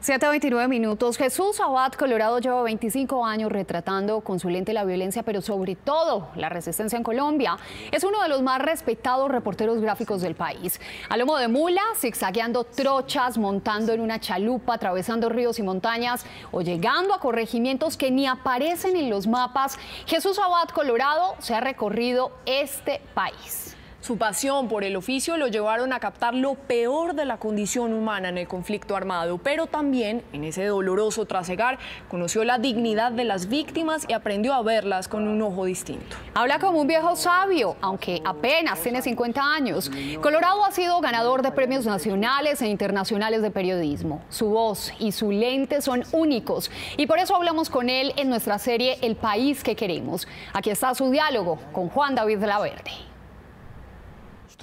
Siete a 29 minutos. Jesús Abad Colorado lleva 25 años retratando con su lente la violencia, pero sobre todo la resistencia en Colombia. Es uno de los más respetados reporteros gráficos del país. A lomo de mula, zigzagueando trochas, montando en una chalupa, atravesando ríos y montañas o llegando a corregimientos que ni aparecen en los mapas, Jesús Abad Colorado se ha recorrido este país. Su pasión por el oficio lo llevaron a captar lo peor de la condición humana en el conflicto armado, pero también en ese doloroso trasegar conoció la dignidad de las víctimas y aprendió a verlas con un ojo distinto. Habla como un viejo sabio, aunque apenas tiene 50 años. Colorado ha sido ganador de premios nacionales e internacionales de periodismo. Su voz y su lente son únicos y por eso hablamos con él en nuestra serie El País que Queremos. Aquí está su diálogo con Juan David Laverde.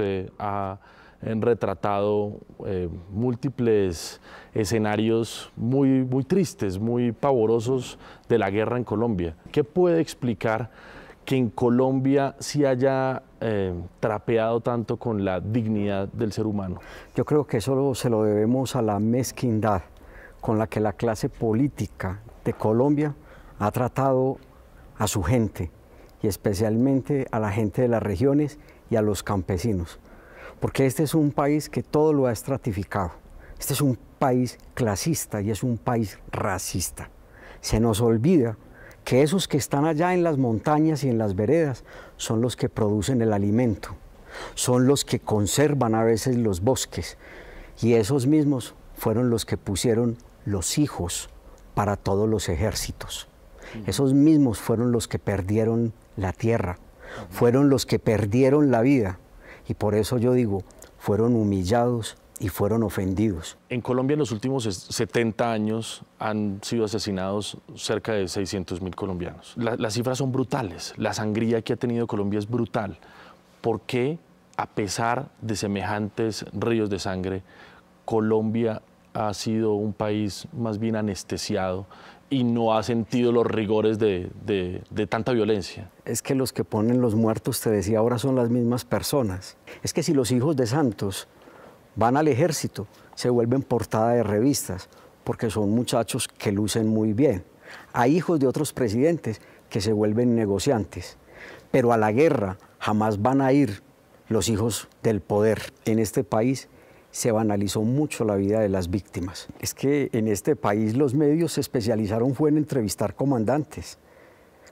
Usted ha retratado múltiples escenarios muy tristes, muy pavorosos de la guerra en Colombia. ¿Qué puede explicar que en Colombia sí haya trapeado tanto con la dignidad del ser humano? Yo creo que eso se lo debemos a la mezquindad con la que la clase política de Colombia ha tratado a su gente y especialmente a la gente de las regiones y a los campesinos, porque este es un país que todo lo ha estratificado. Este es un país clasista y es un país racista. Se nos olvida que esos que están allá en las montañas y en las veredas son los que producen el alimento, son los que conservan a veces los bosques, y esos mismos fueron los que pusieron los hijos para todos los ejércitos. Esos mismos fueron los que perdieron la tierra, fueron los que perdieron la vida, y por eso yo digo, fueron humillados y fueron ofendidos. En Colombia en los últimos 70 años han sido asesinados cerca de 600.000 colombianos. Las cifras son brutales, la sangría que ha tenido Colombia es brutal. ¿Por qué, a pesar de semejantes ríos de sangre, Colombia ha sido un país más bien anestesiado y no ha sentido los rigores de tanta violencia? Es que los que ponen los muertos, te decía, ahora son las mismas personas. Es que si los hijos de santos van al ejército, se vuelven portada de revistas, porque son muchachos que lucen muy bien. Hay hijos de otros presidentes que se vuelven negociantes, pero a la guerra jamás van a ir los hijos del poder. En este país se banalizó mucho la vida de las víctimas. Es que en este país los medios se especializaron fue en entrevistar comandantes.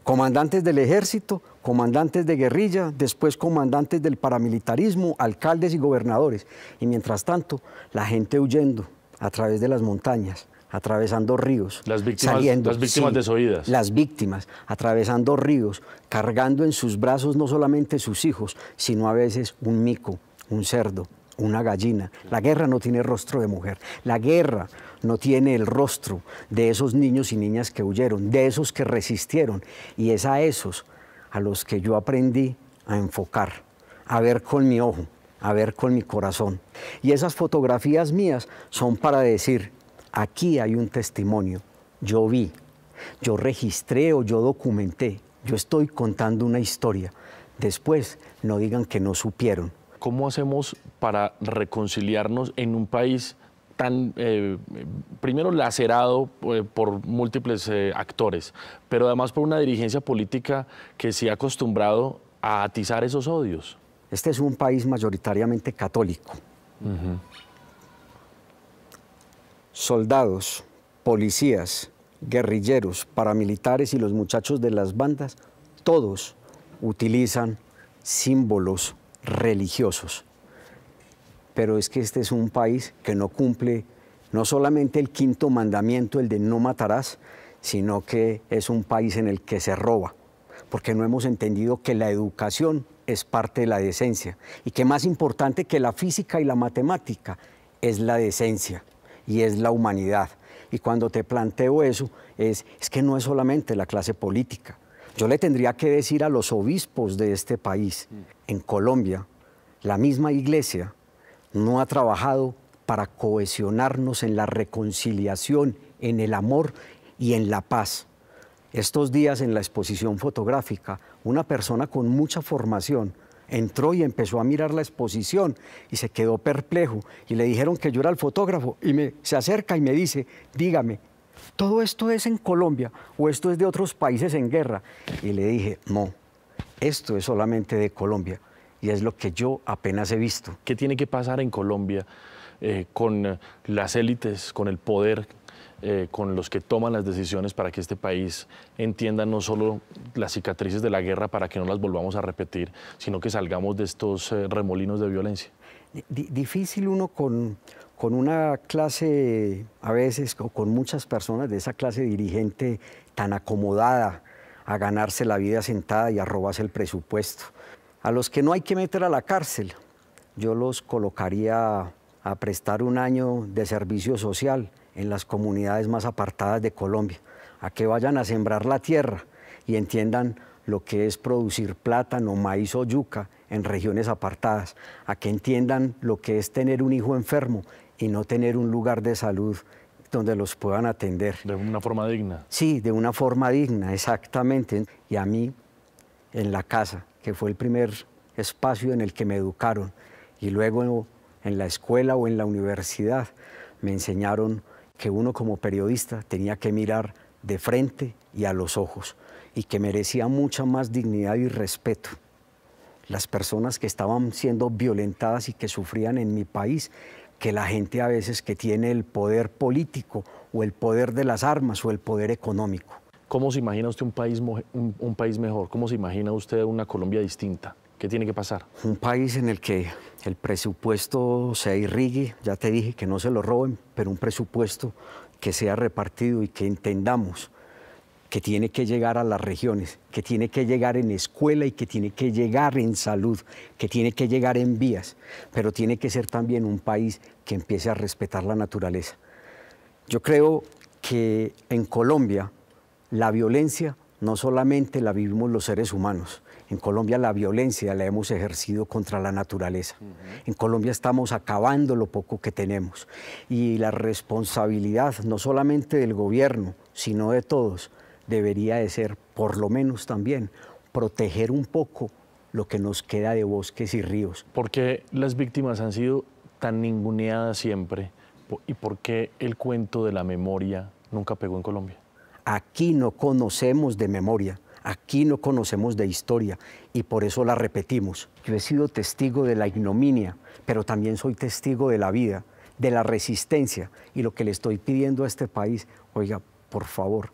Comandantes del ejército, comandantes de guerrilla, después comandantes del paramilitarismo, alcaldes y gobernadores. Y mientras tanto, la gente huyendo a través de las montañas, atravesando ríos. Las víctimas desoídas. Las víctimas, atravesando ríos, cargando en sus brazos no solamente sus hijos, sino a veces un mico, un cerdo, una gallina. La guerra no tiene rostro de mujer. La guerra no tiene el rostro de esos niños y niñas que huyeron, de esos que resistieron. Y es a esos a los que yo aprendí a enfocar, a ver con mi ojo, a ver con mi corazón. Y esas fotografías mías son para decir, aquí hay un testimonio. Yo vi, yo registré o yo documenté. Yo estoy contando una historia. Después no digan que no supieron. ¿Cómo hacemos para reconciliarnos en un país tan, primero, lacerado por múltiples actores, pero además por una dirigencia política que se ha acostumbrado a atizar esos odios? Este es un país mayoritariamente católico. Soldados, policías, guerrilleros, paramilitares y los muchachos de las bandas, todos utilizan símbolos religiosos. Pero es que este es un país que no cumple no solamente el quinto mandamiento, el de no matarás, sino que es un país en el que se roba, porque no hemos entendido que la educación es parte de la decencia y que más importante que la física y la matemática es la decencia y es la humanidad. Y cuando te planteo eso, es que no es solamente la clase política. Yo le tendría que decir a los obispos de este país, en Colombia, la misma iglesia no ha trabajado para cohesionarnos en la reconciliación, en el amor y en la paz. Estos días en la exposición fotográfica una persona con mucha formación, entró y empezó a mirar la exposición y se quedó perplejo. Y le dijeron que yo era el fotógrafo y se acerca y me dice, dígame, ¿todo esto es en Colombia o esto es de otros países en guerra? Y le dije, no, esto es solamente de Colombia y es lo que yo apenas he visto. ¿Qué tiene que pasar en Colombia con las élites, con el poder, con los que toman las decisiones para que este país entienda no solo las cicatrices de la guerra para que no las volvamos a repetir, sino que salgamos de estos remolinos de violencia? Difícil uno con una clase, a veces, o con muchas personas de esa clase dirigente tan acomodada a ganarse la vida sentada y a robarse el presupuesto. A los que no hay que meter a la cárcel, yo los colocaría a prestar un año de servicio social en las comunidades más apartadas de Colombia, a que vayan a sembrar la tierra y entiendan lo que es producir plátano, maíz o yuca en regiones apartadas, a que entiendan lo que es tener un hijo enfermo y no tener un lugar de salud donde los puedan atender. ¿De una forma digna? Sí, de una forma digna, exactamente. Y a mí, en la casa, que fue el primer espacio en el que me educaron, y luego en la escuela o en la universidad, me enseñaron que uno como periodista tenía que mirar de frente y a los ojos, y que merecía mucha más dignidad y respeto. Las personas que estaban siendo violentadas y que sufrían en mi país, que la gente a veces que tiene el poder político o el poder de las armas o el poder económico. ¿Cómo se imagina usted un país mejor? ¿Cómo se imagina usted una Colombia distinta? ¿Qué tiene que pasar? Un país en el que el presupuesto se irrigue, ya te dije que no se lo roben, pero un presupuesto que sea repartido y que entendamos que tiene que llegar a las regiones, que tiene que llegar en escuela y que tiene que llegar en salud, que tiene que llegar en vías, pero tiene que ser también un país que empiece a respetar la naturaleza. Yo creo que en Colombia la violencia no solamente la vivimos los seres humanos. En Colombia la violencia la hemos ejercido contra la naturaleza. En Colombia estamos acabando lo poco que tenemos. Y la responsabilidad no solamente del gobierno, sino de todos, debería de ser, por lo menos también, proteger un poco lo que nos queda de bosques y ríos. ¿Por qué las víctimas han sido tan ninguneadas siempre? ¿Y por qué el cuento de la memoria nunca pegó en Colombia? Aquí no conocemos de memoria. Aquí no conocemos de historia y por eso la repetimos. Yo he sido testigo de la ignominia, pero también soy testigo de la vida, de la resistencia. Y lo que le estoy pidiendo a este país, oiga, por favor,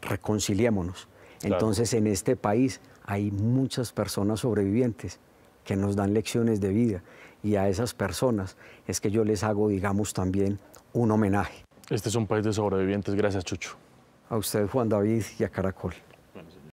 reconciliémonos. Claro. Entonces, en este país hay muchas personas sobrevivientes que nos dan lecciones de vida y a esas personas es que yo les hago, digamos, también un homenaje. Este es un país de sobrevivientes. Gracias, Chucho. A usted, Juan David, y a Caracol.